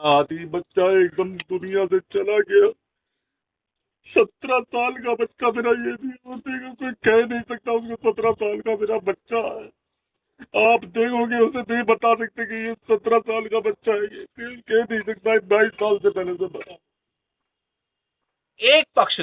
आदि बच्चा एकदम दुनिया से चला गया। 17 साल का बच्चा मेरा, ये भी देखो कोई कह नहीं सकता उसको 17 साल का मेरा बच्चा है। आप देखोगे उसे नहीं बता सकते कि ये 17 साल का बच्चा है, ये कह नहीं सकता। 22 साल से पहले से बता। एक पक्ष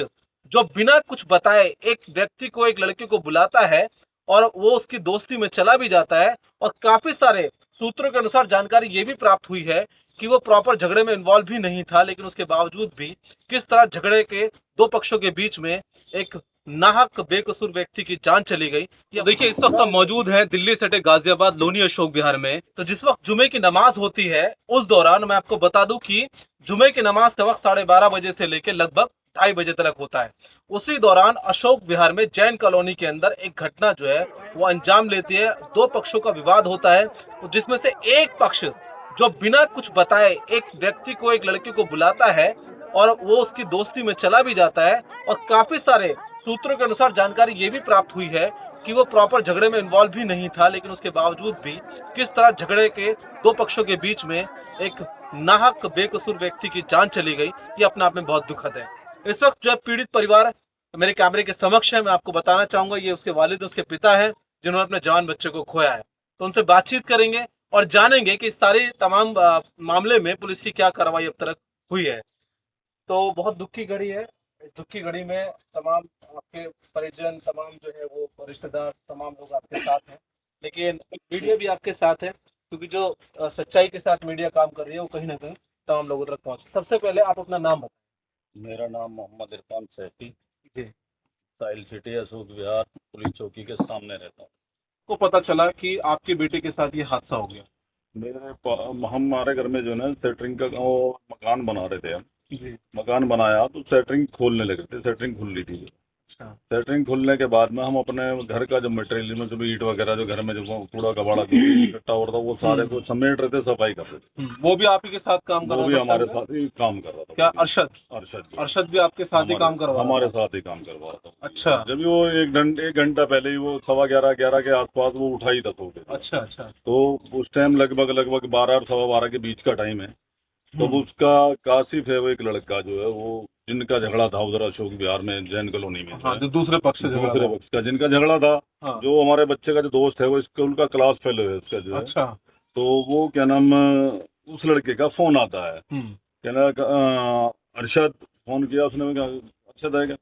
जो बिना कुछ बताए एक व्यक्ति को, एक लड़के को बुलाता है और वो उसकी दोस्ती में चला भी जाता है, और काफी सारे सूत्रों के अनुसार जानकारी ये भी प्राप्त हुई है कि वो प्रॉपर झगड़े में इन्वॉल्व भी नहीं था, लेकिन उसके बावजूद भी किस तरह झगड़े के दो पक्षों के बीच में एक नाहक बेकसूर व्यक्ति की जान चली गई। ये देखिए, इस वक्त हम मौजूद हैं दिल्ली सटे गाजियाबाद लोनी अशोक विहार में। तो जिस वक्त जुमे की नमाज होती है, उस दौरान मैं आपको बता दूं कि जुमे की नमाज का वक्त 12:30 से लेकर लगभग 2:30 तक होता है। उसी दौरान अशोक विहार में जैन कॉलोनी के अंदर एक घटना जो है वो अंजाम लेती है। दो पक्षों का विवाद होता है, जिसमें से एक पक्ष जो बिना कुछ बताए एक व्यक्ति को, एक लड़के को बुलाता है और वो उसकी दोस्ती में चला भी जाता है, और काफी सारे सूत्रों के अनुसार जानकारी ये भी प्राप्त हुई है कि वो प्रॉपर झगड़े में इन्वॉल्व भी नहीं था, लेकिन उसके बावजूद भी किस तरह झगड़े के दो पक्षों के बीच में एक नाहक बेकसूर व्यक्ति की जान चली गई, ये अपने आप में बहुत दुखद है। इस वक्त जो पीड़ित परिवार मेरे कैमरे के समक्ष है, मैं आपको बताना चाहूंगा, ये उसके वालिद, उसके पिता हैं जिन्होंने अपने जवान बच्चे को खोया है। तो उनसे बातचीत करेंगे और जानेंगे कि इस सारी तमाम मामले में पुलिस की क्या कार्रवाई अब तक हुई है। तो बहुत दुख की घड़ी है। इस दुख की घड़ी में तमाम आपके परिजन, तमाम जो है वो रिश्तेदार, तमाम लोग आपके साथ हैं, लेकिन मीडिया भी आपके साथ है, क्योंकि जो सच्चाई के साथ मीडिया काम कर रही है वो कहीं ना कहीं तमाम लोगों तक पहुंचे। सबसे पहले आप अपना नाम बताएं। मेरा नाम मोहम्मद इरफान सैफी, जी। साहिल सिटी अशोक विहार पुलिस चौकी के सामने रहता हूँ। को पता चला कि आपके बेटे के साथ ये हादसा हो गया। हमारे घर में जो है ना सेटरिंग का वो मकान बना रहे थे हम। जी। मकान बनाया तो सेटरिंग खोलने लगे थे, सेटरिंग खुल रही थी। अच्छा। सेटरिंग खुलने के बाद में हम अपने घर का जो मटेरियल में जो ईंट वगैरह जो घर में जो कूड़ा कबाड़ा जो भी इकट्ठा हो रहा था वो सारे को समेट रहे थे, सफाई कर रहे थे। वो भी आप ही के साथ काम कर वो रहा भी था? हमारे साथ ही काम कर रहा था। क्या अरशद? अरशद अरशद भी आपके साथ ही काम करवा रहा हमारे था? साथ ही काम करवा रहा था। अच्छा। जब वो एक घंटा पहले ही वो 11:15 के आसपास वो उठा ही था सो के। अच्छा अच्छा। तो उस टाइम लगभग 12 और 12:15 के बीच का टाइम है। तो उसका कासिफ है वो एक लड़का जो है वो, जिनका झगड़ा था उधर अशोक विहार में जैन कॉलोनी में। हाँ, जो दूसरे पक्ष का जिनका झगड़ा था। हाँ। जो हमारे बच्चे का जो दोस्त है वो स्कूल का क्लास फेलो है उसका जो है। अच्छा। तो वो क्या नाम, उस लड़के का फोन आता है, कहना अरशद फोन किया उसने, कहा अरशद है क्या?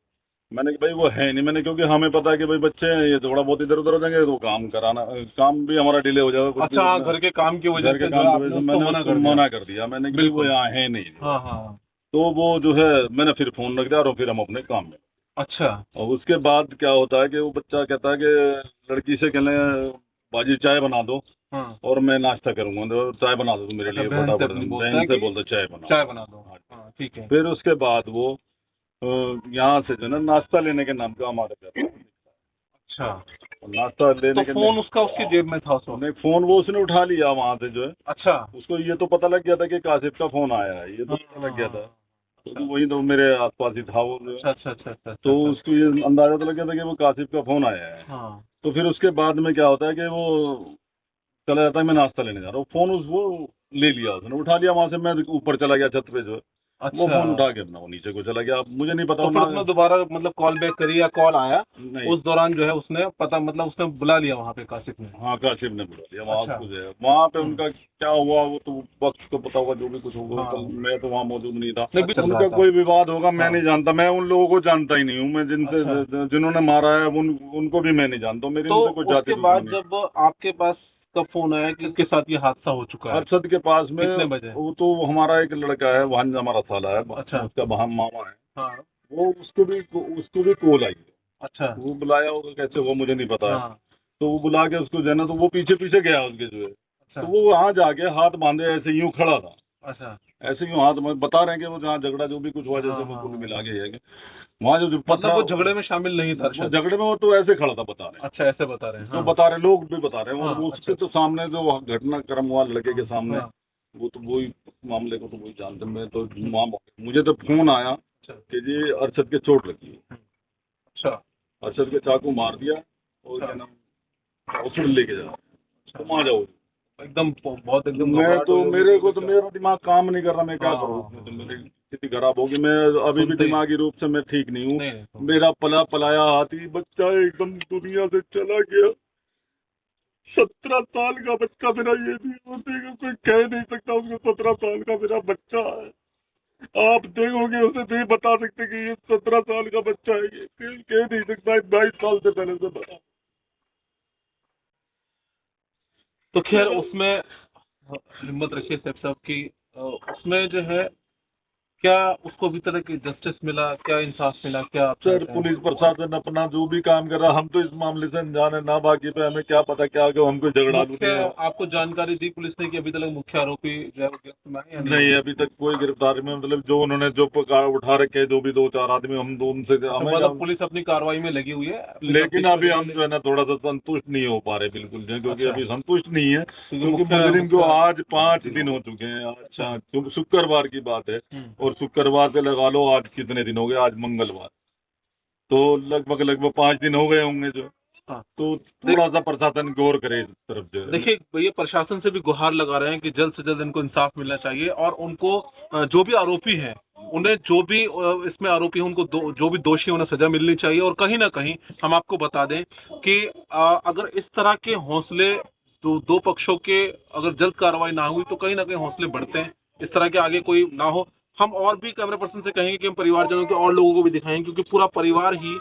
मैंने कहा भाई वो है नहीं। मैंने, क्योंकि हमें पता है कि भाई बच्चे हैं, ये थोड़ा बहुत इधर उधर हो जाएंगे तो काम भी हमारा डिले हो जाएगा। अच्छा, घर के काम की वजह से मैंने मना कर दिया। मैंने कहा वो यहाँ है नहीं। हाँ हाँ। तो वो जो है मैंने फिर फोन रख दिया और फिर हम अपने काम में। अच्छा। और उसके बाद क्या होता है कि वो बच्चा कहता है कि लड़की से कहने, बाजी चाय बना दो। हाँ। और मैं नाश्ता करूंगा, तो चाय बना दो मेरे लिए फटाफट। बहन से बोलते चाय बना दो। हाँ, ठीक है। फिर उसके बाद वो यहाँ से जो ना नाश्ता लेने के नाम का हमारे घर। अच्छा। नाश्ता लेने के फोन उसका उसकी जेब में था? नहीं, फोन वो उसने उठा लिया वहाँ से जो है। अच्छा। उसको ये तो पता लग गया था कि कासिफ का फोन आया है, ये तो पता लग गया था। तो वही तो मेरे आसपास ही था वो। अच्छा अच्छा अच्छा। तो उसको ये अंदाजा तो लग गया था कि वो कासिफ का फोन आया है। तो फिर उसके बाद में क्या होता है कि वो चला जाता है, मैं नाश्ता लेने जा रहा हूँ। फोन वो ले लिया, उसने उठा लिया वहाँ से। मैं ऊपर चला गया छत पे जो है। अच्छा। वो फोन उठा के अपना वो नीचे को चला गया। मुझे नहीं पता। तो फिर दोबारा मतलब कॉल बैक करी या कॉल आया? नहीं, उस दौरान जो है उसने पता, मतलब उसने बुला लिया वहाँ पे कासिफ ने? हाँ, कासिफ ने बुला लिया वहाँ। कुछ है वहाँ पे उनका क्या हुआ वो तो वक्त को पता होगा, जो भी कुछ होगा। कल मैं तो वहाँ मौजूद नहीं था। उनका कोई विवाद होगा, मैं नहीं जानता। मैं उन लोगों को जानता ही नहीं हूँ। मैं जिन्होंने मारा है उनको भी मैं नहीं जानता। मेरी उनसे कोई जाति उसके बाद जब आपके पास कब फोन आया कि इसके साथ ये हादसा हो चुका है? अरशद के पास में कितने बजे? वो तो हमारा एक लड़का है, वहां हमारा साला है। अच्छा। उसका मामा है। हाँ। वो उसको भी कॉल आई। अच्छा। वो बुलाया होगा, कैसे हुआ मुझे नहीं पता। हाँ। तो वो बुला के उसको जो है ना, तो वो पीछे पीछे गया उसके जो है। अच्छा। तो वो वहां जाके हाथ बांधे ऐसे यूं खड़ा था। अच्छा। ऐसे यूं हाथ बता रहे हैं कि वो जहाँ झगड़ा जो भी कुछ हुआ, जैसे वो कुल मिला के है वहाँ जो मतलब वो झगड़े में शामिल नहीं था? वो झगड़े में वो तो ऐसे खड़ा था, बता रहे हैं। अच्छा, ऐसे बता रहे हैं। जो बता रहे लोग भी बता रहे हैं। हाँ, उसके तो सामने जो घटनाक्रम हुआ लड़के के सामने, वो तो वही मामले को तो वही जानते। मैं तो मुझे तो फोन आया कि जी अरशद के चोट लगी है। अच्छा। अरशद के चाकू मार दिया और क्या नाम हॉस्पिटल लेके जा। तुम आ जाओ। एकदम बहुत एकदम मैं घबराहट तो हुई होगी। मेरे को तो मेरा दिमाग काम नहीं कर रहा, मैं क्या हाँ, करूँ? हाँ, उसमें तो मेरी स्थिति खराब होगी। मैं अभी भी सुनते ही- दिमागी रूप से मैं ठीक नहीं हूँ। नहीं नहीं, मेरा पला पलाया हाथी बच्चा एकदम दुनिया से चला गया। 17 साल का बच्चा मेरा, ये भी देगा, कोई कह नहीं सकता उसको 17 साल का मेरा बच्चा है। आप देखोगे उसे नहीं बता सकते कि ये 17 साल का बच्चा है। ये कह नहीं सकता, 22 साल से पहले से बता। तो खैर उसमें हिम्मत रखिए सेफ साहब की, उसमें जो है क्या उसको अभी तरह की जस्टिस मिला, क्या इंसाफ मिला, क्या आप सर चाहते हैं? पुलिस प्रशासन अपना जो भी काम कर रहा, हम तो इस मामले से अनजान है ना, बाकी पे हमें क्या पता क्या आगे हमको झगड़ा लू मुख्य नहीं। आपको जानकारी दी पुलिस ने कि अभी तक मुख्य आरोपी जो है वो गिरफ्त में आए या नहीं, अभी तक कोई गिरफ्तारी में, मतलब जो उन्होंने जो पकड़ उठा रखे, जो भी 2-4 आदमी, हम तो उनसे अच्छा, हमें मतलब पुलिस अपनी कार्रवाई में लगी हुई है, लेकिन अभी हम जो है ना थोड़ा सा संतुष्ट नहीं हो पा रहे बिल्कुल जो, क्योंकि अच्छा। अभी संतुष्ट नहीं है, क्योंकि मुख्य- मुजरिम को मुख्य- आज 5 दिन हो चुके हैं। आज अच्छा। शुक्रवार की बात है, और शुक्रवार से लगा लो आज कितने दिन हो गए, आज मंगलवार, तो लगभग 5 दिन हो गए होंगे जो। हाँ। तो थोड़ा सा प्रशासन गौर करे इस तरफ जो है। देखिए भैया, प्रशासन से भी गुहार लगा रहे हैं कि जल्द से जल्द इनको इंसाफ मिलना चाहिए, और उनको जो भी आरोपी हैं उन्हें जो भी इसमें आरोपी हैं उनको जो भी दोषी हैं उन्हें सजा मिलनी चाहिए। और कहीं ना कहीं हम आपको बता दें कि अगर इस तरह के हौसले दो पक्षों के अगर जल्द कार्रवाई ना हुई तो कहीं ना कहीं हौसले बढ़ते हैं, इस तरह के आगे कोई ना हो। हम और भी कैमरा पर्सन से कहेंगे कि हम परिवारजनों के और लोगों को भी दिखाएंगे, क्योंकि पूरा परिवार ही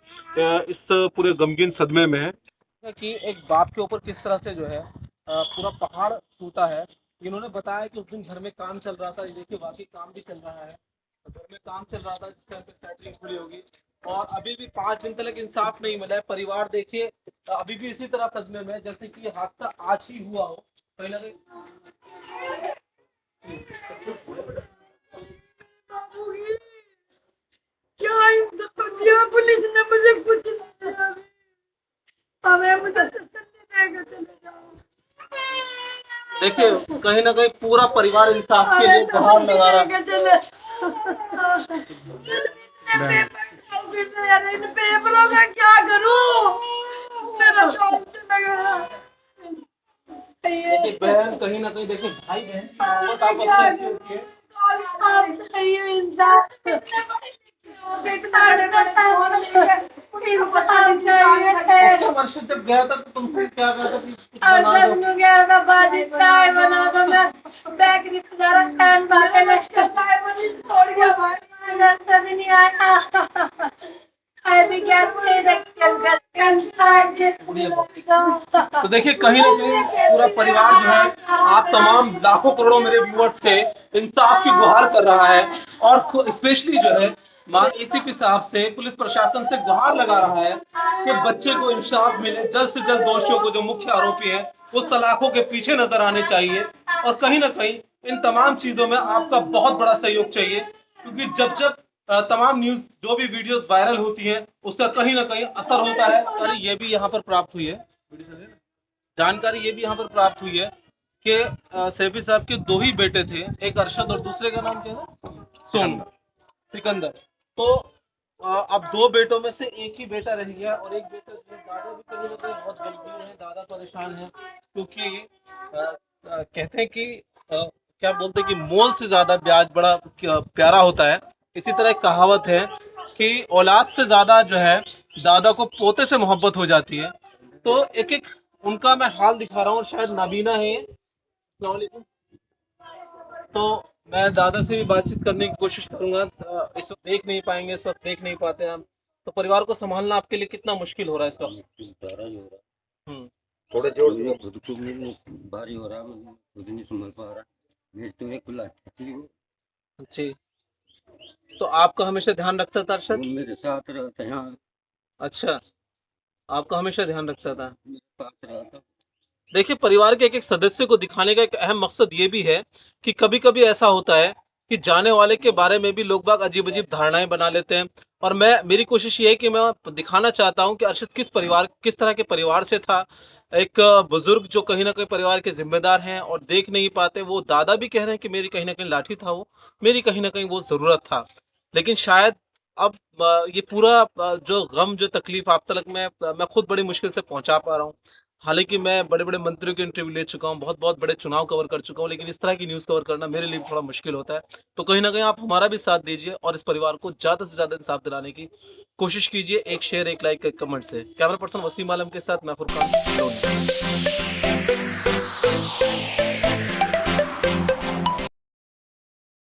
इस पूरे गमगीन सदमे में है कि एक बाप के ऊपर किस तरह से जो है पूरा पहाड़ टूटा है। इन्होंने बताया कि उस दिन घर में काम चल रहा था, ये देखिए वाकई काम भी चल रहा है, घर में काम चल रहा था जिस टाइम पे सैटरिंग खुली होगी, और अभी भी 5 दिन तक इंसाफ नहीं मिला है। परिवार देखिए अभी भी इसी तरह सदमे में है जैसे कि ये हादसा आज ही हुआ हो। कहीं ना कहीं क्या इंसाफ दिया पुलिस ने मुझे? कुछ नहीं दिया। हमें मुझे तसल्ली देकर चले जाओ। देखिए कहीं ना कहीं पूरा परिवार इंसाफ के लिए गुहार लगा रहा है। इन पेपरों का क्या करूं? मेरा शौक लगा। देखिए बहन, कहीं ना कहीं देखिए भाई बहन की मोहब्बत आप अपने होती है। वर्ष जब गया था तो तुमसे क्या कहा था कि कुछ बना दो? तो देखिए कहीं ना कहीं पूरा परिवार जो है, आप तमाम लाखों करोड़ों मेरे व्यूअर्स से इंसाफ की गुहार कर रहा है, और स्पेशली जो है एसीपी साहब से, पुलिस प्रशासन से गुहार लगा रहा है कि बच्चे को इंसाफ मिले, जल्द से जल्द दोषियों को, जो मुख्य आरोपी है वो सलाखों के पीछे नजर आने चाहिए। और कहीं ना कहीं इन तमाम चीजों में आपका बहुत बड़ा सहयोग चाहिए, क्योंकि जब तमाम न्यूज जो भी वीडियोस वायरल होती हैं उसका कहीं ना कहीं असर होता है। और ये भी यहाँ पर प्राप्त हुई है जानकारी, ये भी यहाँ पर प्राप्त हुई है कि सैफी साहब के 2 ही बेटे थे, एक अरशद और दूसरे का नाम क्या है? सोनू, सिकंदर। तो अब 2 बेटों में से एक ही बेटा रह गया, और एक बेटा जो है, दादा भी कहीं ना कहीं बहुत गमगीन है, दादा परेशान है, क्योंकि कहते हैं कि क्या बोलते हैं कि मोल से ज्यादा ब्याज बड़ा प्यारा होता है। इसी तरह एक कहावत है कि औलाद से ज्यादा जो है दादा को पोते से मोहब्बत हो जाती है। तो एक एक उनका मैं हाल दिखा रहा हूँ, और शायद नाबीना है। अस्सलाम वालेकुम। तो मैं दादा से भी बातचीत करने की कोशिश करूंगा। इस वक्त देख नहीं पाएंगे, इस वक्त देख नहीं पाते हैं हम, तो परिवार को संभालना आपके लिए कितना मुश्किल हो रहा है इस वक्त? थोड़ा जोर से खुद को भी भारी हो रहा है, मतलब खुद नहीं संभल पा रहा, मैं तुम्हें खुला ठकी हूँ। जी, तो आपका हमेशा ध्यान रखता था वो अरशद? मेरे साथ रहता है, यहाँ अच्छा, आपका हमेशा ध्यान रखता था। मेरे पास रहता। देखिए परिवार के एक एक सदस्य को दिखाने का एक अहम मकसद ये भी है कि कभी कभी ऐसा होता है कि जाने वाले के बारे में भी लोग बाग अजीब अजीब धारणाएं बना लेते हैं, और मेरी कोशिश ये है कि मैं दिखाना चाहता हूं कि अरशद किस तरह के परिवार से था। एक बुजुर्ग जो कहीं ना कहीं परिवार के जिम्मेदार हैं और देख नहीं पाते, वो दादा भी कह रहे हैं कि मेरी कहीं ना कहीं लाठी था, वो मेरी कहीं ना कहीं वो जरूरत था। लेकिन शायद अब ये पूरा जो गम, जो तकलीफ आप तक मैं खुद बड़ी मुश्किल से पहुंचा पा रहा हूँ। हालांकि मैं बड़े बड़े मंत्रियों के इंटरव्यू ले चुका हूँ, बहुत बहुत बड़े चुनाव कवर कर चुका हूँ, लेकिन इस तरह की न्यूज़ कवर करना मेरे लिए थोड़ा मुश्किल होता है। तो कहीं ना कहीं आप हमारा भी साथ दीजिए और इस परिवार को ज़्यादा से ज़्यादा इंसाफ दिलाने की कोशिश कीजिए, एक शेयर, एक लाइक, एक कमेंट से। कैमरा पर्सन वसीम आलम के साथ मैं फुरकान।